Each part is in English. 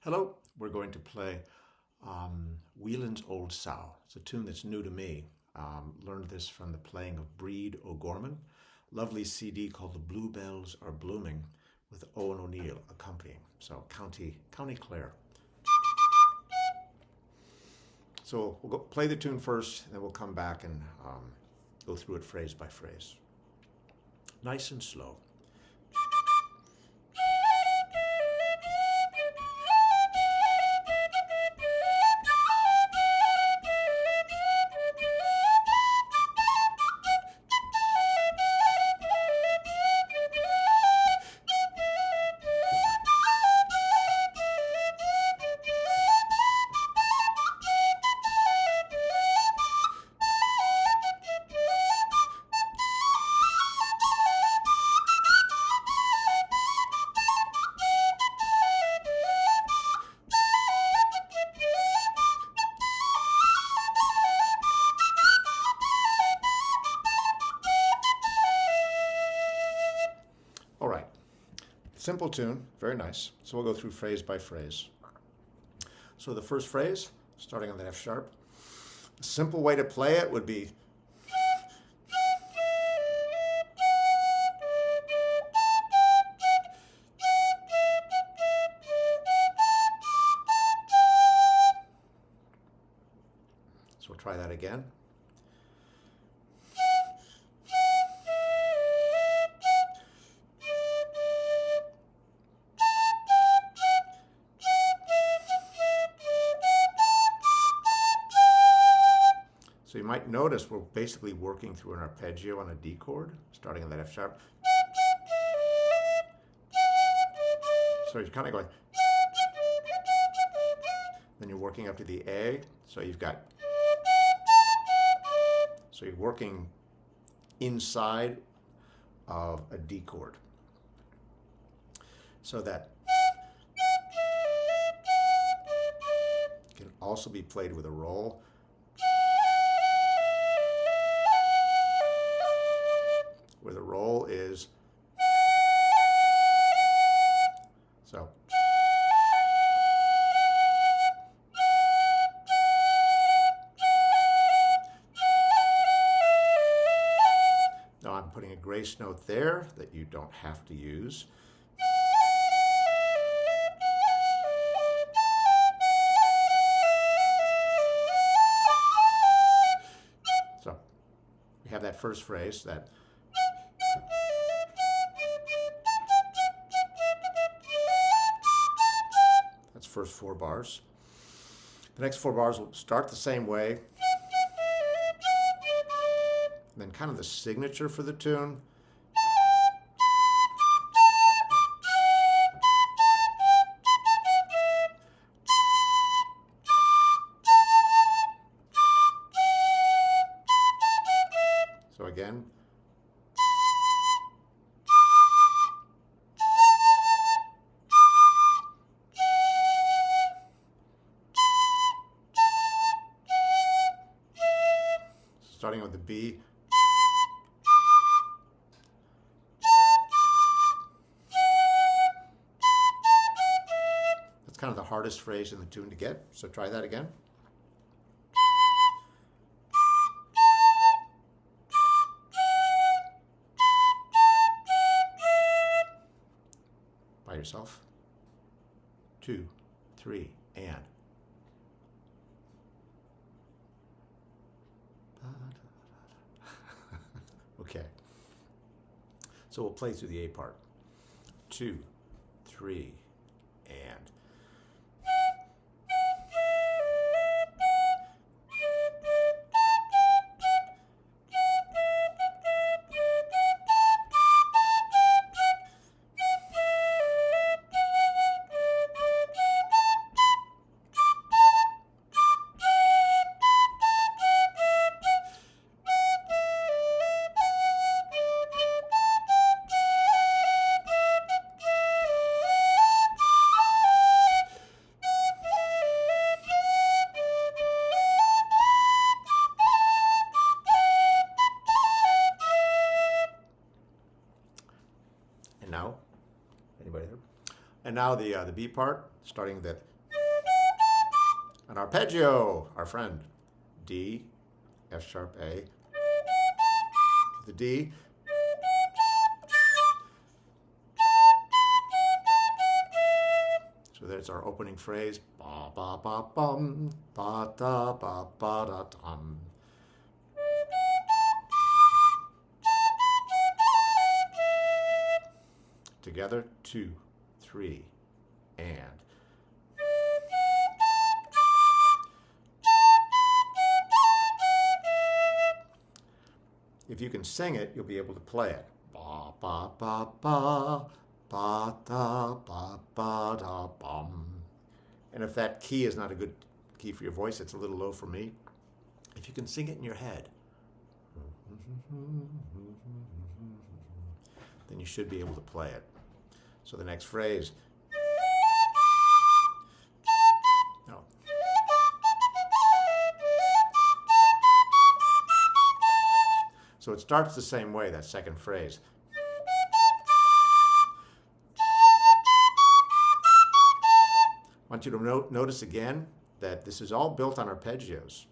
Hello, we're going to play Whelan's Old Sow. It's a tune that's new to me. Learned this from the playing of Breed O'Gorman. Lovely CD called The Bluebells Are Blooming with Owen O'Neill accompanying. So County Clare. So we'll play the tune first, and then we'll come back and go through it phrase by phrase. Nice and slow. All right, simple tune, very nice. So we'll go through phrase by phrase. So the first phrase, starting on the F sharp, a simple way to play it would be so we'll try that again. So you might notice we're basically working through an arpeggio on a D chord, starting on that F sharp. So you're kind of going, then you're working up to the A, so you've got, so you're working inside of a D chord. So that can also be played with a roll. Where the roll is, so now I'm putting a grace note there that you don't have to use. So we have that first phrase, that first 4 bars. The next 4 bars will start the same way, and then kind of the signature for the tune. So again, starting with the B. That's kind of the hardest phrase in the tune to get, so try that again. By yourself. 2, 3, and. Okay, so we'll play through the A part. 2, 3, and. And now, anybody there? And now the B part, starting that An arpeggio, our friend. D, F sharp, A. The D. So there's our opening phrase. Ba ba ba bum, ba da ba ba da dum. Together, 2, 3, and. If you can sing it, you'll be able to play it. Ba ba ba ba, ba da ba ba da bum. And if that key is not a good key for your voice, it's a little low for me. If you can sing it in your head, then you should be able to play it. So the next phrase. No. So it starts the same way, that second phrase. I want you to notice again that this is all built on arpeggios.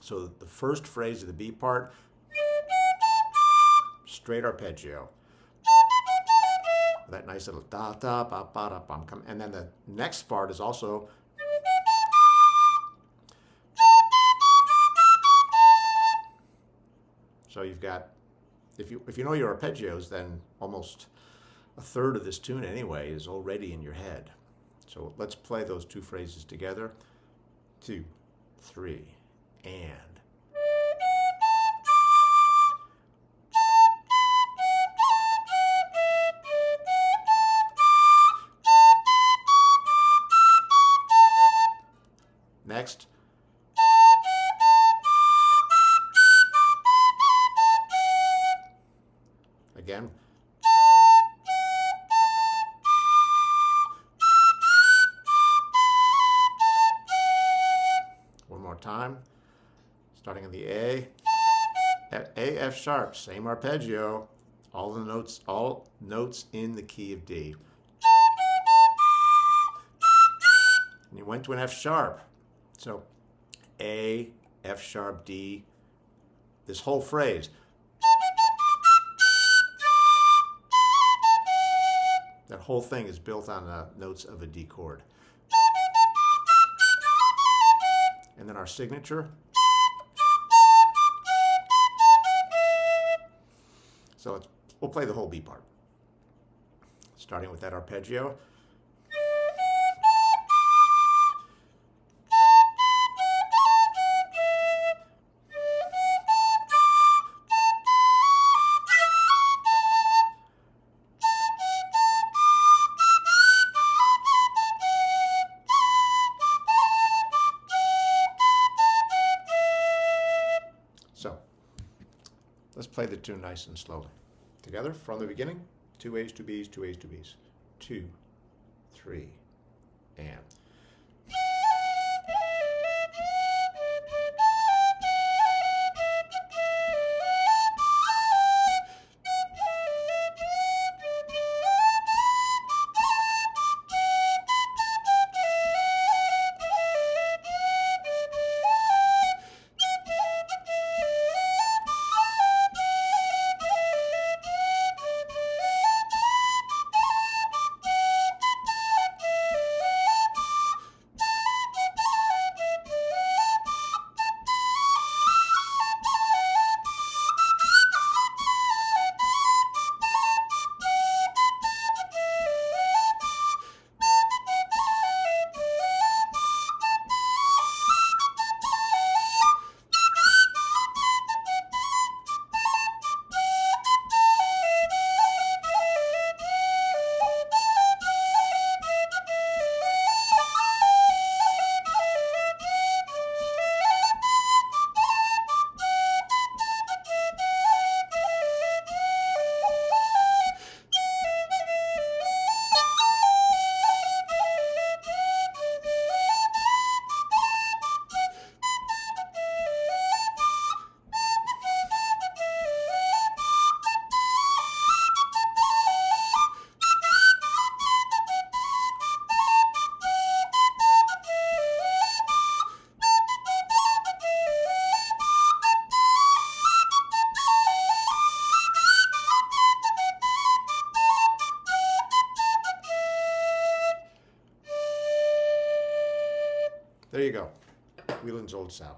So the first phrase of the B part, straight arpeggio. That nice little da da ba ba da bum. And then the next part is also so you've got, if you know your arpeggios, then almost a third of this tune anyway is already in your head. So let's play those two phrases together. 2, 3, and. Next. Again. One more time. Starting on the A. A, F sharp, same arpeggio. All notes in the key of D. And you went to an F sharp. So A, F sharp, D, this whole phrase. That whole thing is built on the notes of a D chord. And then our signature. So we'll play the whole B part. Starting with that arpeggio. So let's play the tune nice and slowly. Together from the beginning. 2 A's, 2 B's, 2 A's, 2 B's. 2, 3, and. There you go. Whelan's Old Sow.